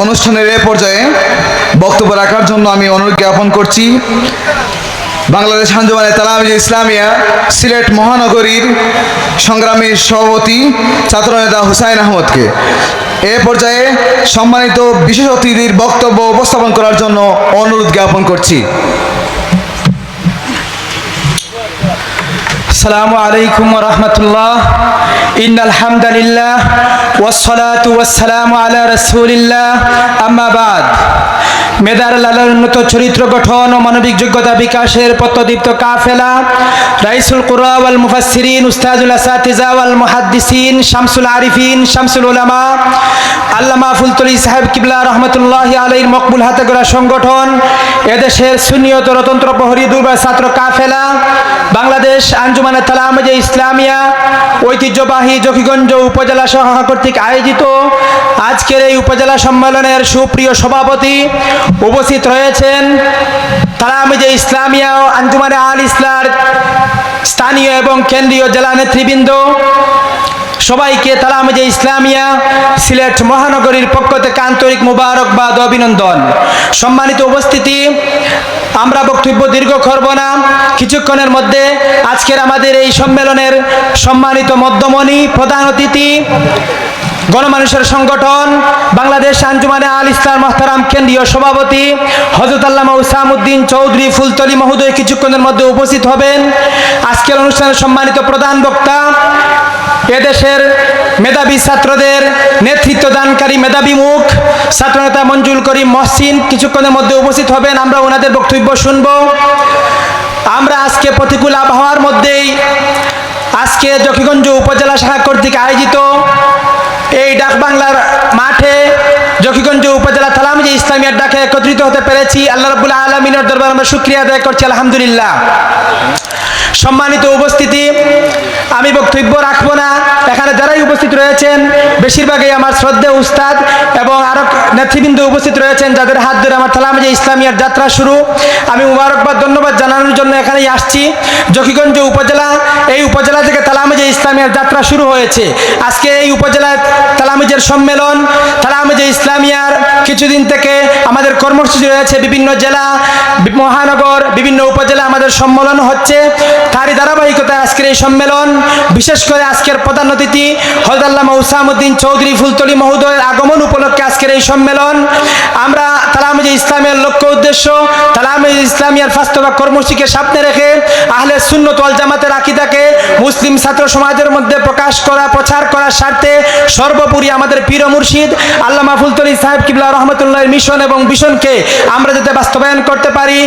অনুষ্ঠানের এ পর্যায়ে বক্তব্য রাখার জন্য আমি অনুরোধ জ্ঞাপন করছি বাংলাদেশ আঞ্জুমানে তালামিজে ইসলামিয়া সিলেট মহানগরীর সংগ্রামী সভাপতি ছাত্রনেতা হুসাইন আহমদকে। এ পর্যায়ে সম্মানিত বিশেষ অতিথির বক্তব্য উপস্থাপন করার জন্য অনুরোধ জ্ঞাপন করছি। আসসালামু আলাইকুম ওয়া রাহমাতুল্লাহ। ইন্নাল হামদালিল্লাহ ওয়াসসালাতু ওয়াসসালামু আলা রাসূলিল্লাহ, আম্মা বাদ। মেধার লালনত চরিত্র গঠন ও মানবিক যোগ্যতা বিকাশের পথদীপ্ত কাফেলা রাইসুল কুরা ওয়াল মুফাসসিরিন উস্তাদুল আসাতিজা ওয়াল মুহাদ্দিসিন শামসুল আরিফিন শামসুল উলামা আল্লামা ফুলতলি সাহেব কিবলা রহমতুল্লাহি আলাইহির মকবুল হাতে গড়া সংগঠন, এদেশের সুন্নিয়ত রতন্ত্র প্রহরী দুর্বার ছাত্র কাফেলা বাংলাদেশ আঞ্জুমানে তালামিজে ইসলামিয়া ঐতিহ্যবাহী জকিগঞ্জ উপজেলা শাখা কর্তৃক আয়োজিত আজকের এই উপজেলা সম্মেলনের সুপ্রিয় সভাপতি উপস্থিত রয়েছেন তালামিজে ইসলামিয়া ও আঞ্জুমানে আল ইসলার স্থানীয় এবং কেন্দ্রীয় জেলা নেতৃবৃন্দ, সবাইকে তালামিজে ইসলামিয়া সিলেট মহানগরীর পক্ষ থেকে আন্তরিক মুবারকবাদ ও অভিনন্দন। সম্মানিত উপস্থিতি, আমরা বক্তব্য দীর্ঘ করব না, কিছুক্ষণের মধ্যে আজকের আমাদের এই সম্মেলনের সম্মানিত মধ্যমণি প্রধান অতিথি গণমানুষের সংগঠন বাংলাদেশ আঞ্জুমানে আল ইসলাম মোহতারাম কেন্দ্রীয় সভাপতি হযরত আল্লামা উসামউদ্দিন চৌধুরী ফুলতলি মহোদয় কিছুক্ষণের মধ্যে উপস্থিত হবেন। আজকের অনুষ্ঠানের সম্মানিত প্রধান বক্তা এদেশের মেধাবী ছাত্রদের নেতৃত্ব দানকারী মেধাবী মুখ ছাত্রনেতা মঞ্জুল করিম মহসিন কিছুক্ষণের মধ্যে উপস্থিত হবেন। আমরা ওনাদের বক্তব্য শুনব। আমরা আজকে প্রতিকূল আবহাওয়ার মধ্যেই আজকে জকিগঞ্জ উপজেলা শাখা কর্তৃক আয়োজিত এই ডাকবাংলার মাঠে জকিগঞ্জ উপজেলা তালামিজে ইসলামিয়ার ডাকে একত্রিত হতে পেরেছি। আল্লাহ রাব্বুল আলামিনের দরবারে আমরা শুকরিয়া আদায় করছি, আলহামদুলিল্লাহ। সম্মানিত উপস্থিতি, আমি বক্তব্য রাখবো না। এখানে যারাই উপস্থিত রয়েছেন বেশিরভাগই আমার শ্রদ্ধেয় উস্তাদ এবং আরো নেতৃবৃন্দ উপস্থিত রয়েছেন, যাদের হাত ধরে আমার তালামিজে ইসলামিয়ার যাত্রা শুরু। আমি মুবারকবাদ ধন্যবাদ জানানোর জন্য এখানেই আসছি। জকিগঞ্জ উপজেলা, এই উপজেলা থেকে তালামিজে ইসলামিয়ার যাত্রা শুরু হয়েছে। আজকে এই উপজেলায় তালামিজের সম্মেলন, তালামিজে ইসলামিয়ার কিছুদিন থেকে আমাদের কর্মসূচি রয়েছে, বিভিন্ন জেলা মহানগর বিভিন্ন উপজেলা আমাদের সম্মেলন হচ্ছে। তারই ধারাবাহিকতায় আজকের এই সম্মেলন, বিশেষ করে আজকের প্রধান অতিথি হযরত আল্লামা উসামউদ্দিন চৌধুরী ফুলতলি মহোদয়ের আগমন উপলক্ষে আজকের এই সম্মেলন। আমরা তালামিজে ইসলামের লক্ষ্য উদ্দেশ্য, তালামিজে ইসলামিয়ার বাস্তব কর্মসূচিকে সামনে রেখে আহলে সুন্নাত ওয়াল জামাতের আকীদাকে মুসলিম ছাত্র সমাজের মধ্যে প্রকাশ করা, প্রচার করার স্বার্থে সর্বোপরি আমাদের পীর মুর্শিদ আল্লামা ফুলতলি সাহেব কিবলা রহমতুল্লাহর মিশন এবং ভিশনকে আমরা যাতে বাস্তবায়ন করতে পারি,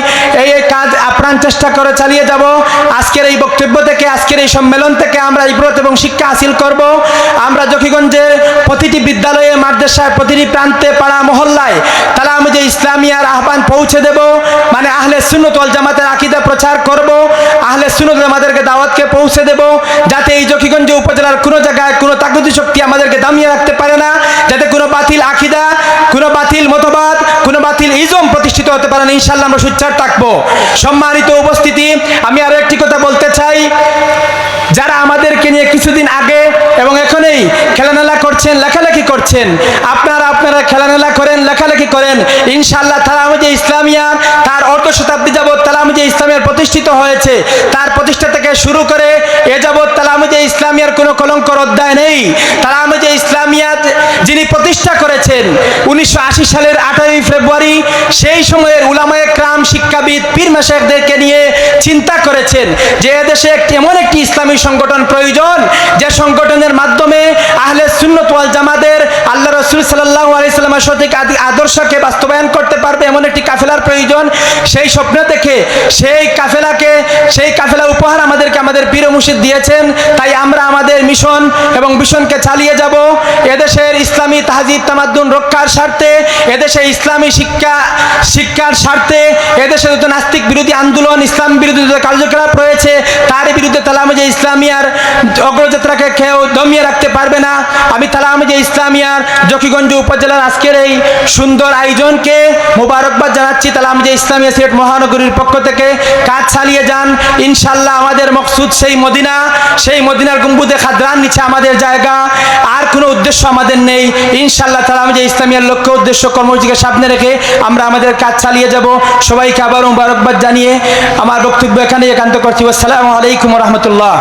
এই কাজ আপ্রাণ চেষ্টা করে চালিয়ে যাব। আজকের এই বক্তব্য থেকে, আজকের এই সম্মেলন থেকে আমরা ইবরত এবং শিক্ষা হাসিল করব। আমরা জকিগঞ্জের প্রতিটি বিদ্যালয়ে, মাদ্রাসায়, প্রতিটি প্রান্তে, পাড়া মহল্লায় তালামিজে ইসলামিয়ার আহ্বান পৌঁছে দেব। মানে আহলে সুন্নাত ওয়াল জামাতের আকীদা প্রচার করব, আহলে সুন্নাত আমাদেরকে দাওয়াতকে পৌঁছে দেব, যাতে এই জকিগঞ্জ উপজেলার কোনো জায়গায় কোনো তাগুতি শক্তি আমাদেরকে দামিয়ে রাখতে পারে না, যাতে কোনো বাতিল আকীদা, কোনো বাতিল মতবাদ, কোনো বাতিল ইজম প্রতিষ্ঠিত হতে পারে না। ইনশাআল্লাহ আমরা সোচ্চার থাকবো। সম্মানিত উপস্থিতি, আমি আরো একটি কথা বলতে চাই। যারা আমাদেরকে নিয়ে কিছুদিন আগে এবং এখনই খেলাধুলা করছেন, লেখালেখি করছেন, আপনারা খেলাধুলা করেন, লেখালেখি করেন, ইনশাআল্লাহ তালামিজে ইসলামিয়া তার অর্ধ শতাব্দী যাবৎ তালামিজে ইসলামিয়ার প্রতিষ্ঠিত হয়েছে। তার প্রতিষ্ঠা থেকে শুরু করে এ যাবৎ তালামিজে ইসলামিয়ার কোনো কলঙ্কর অধ্যায় নেই। তালামিজে ইসলামিয়া যিনি প্রতিষ্ঠা করেছেন 1980 সালের 8ই ফেব্রুয়ারি, সেই সময়ের উলামায়ে কেরাম, শিক্ষাবিদ, পীর মাশায়েখদেরকে নিয়ে চিন্তা করেছেন যে এদেশে এমন একটি ইসলামী সংগঠন প্রয়োজন, যে সংগঠনের মাধ্যমে আহলে সুন্নাত ওয়াল জামাতের আল্লাহ রাসূল সাল্লাল্লাহু আলাইহি সাল্লামের সঠিক আদর্শকে বাস্তবায়ন করতে পারবে এমন একটি কাফেলার প্রয়োজন। সেই স্বপ্ন দেখে সেই কাফেলা উপহার আমাদেরকে আমাদের পীর মুর্শিদ দিয়েছেন। তাই আমরা আমাদের মিশন এবং ভিশনকে চালিয়ে যাব। এদেশের ইসলামী তাহজিব তামাদ্দুন রক্ষার স্বার্থে, এদেশে ইসলামী শিক্ষার স্বার্থে, এদেশে যত নাস্তিক বিরোধী আন্দোলন, ইসলাম বিরোধী যত কার্যকলাপ রয়েছে, তার বিরুদ্ধে তালামিজে ইসলামিয়ার অগ্রযাত্রাকে কেউ দমিয়ে রাখতে পারবে না। আমি তালামিজে ইসলামিয়ার জকিগঞ্জ উপজেলার আজকের এই সুন্দর সুন্দর আয়োজনকে মোবারকবাদ জানাচ্ছি। তালামিজে ইসলামিয়া সিলেট মহানগরীর পক্ষ থেকে কাজ চালিয়ে যান ইনশাল্লাহ। আমাদের মকসুদ সেই মদিনা, সেই মদিনার গম্বুজে খাদরান নিচে আমাদের জায়গা, আর কোনো উদ্দেশ্য আমাদের নেই ইনশাল্লাহ। তালামিজে ইসলামিয়ার লক্ষ্য উদ্দেশ্য কর্মসূচিকে সামনে রেখে আমরা আমাদের কাজ চালিয়ে যাব। সবাইকে আবার মোবারকবাদ জানিয়ে আমার বক্তব্য এখানে একান্ত করছি। আসসালামু আলাইকুম রহমতুল্লাহ।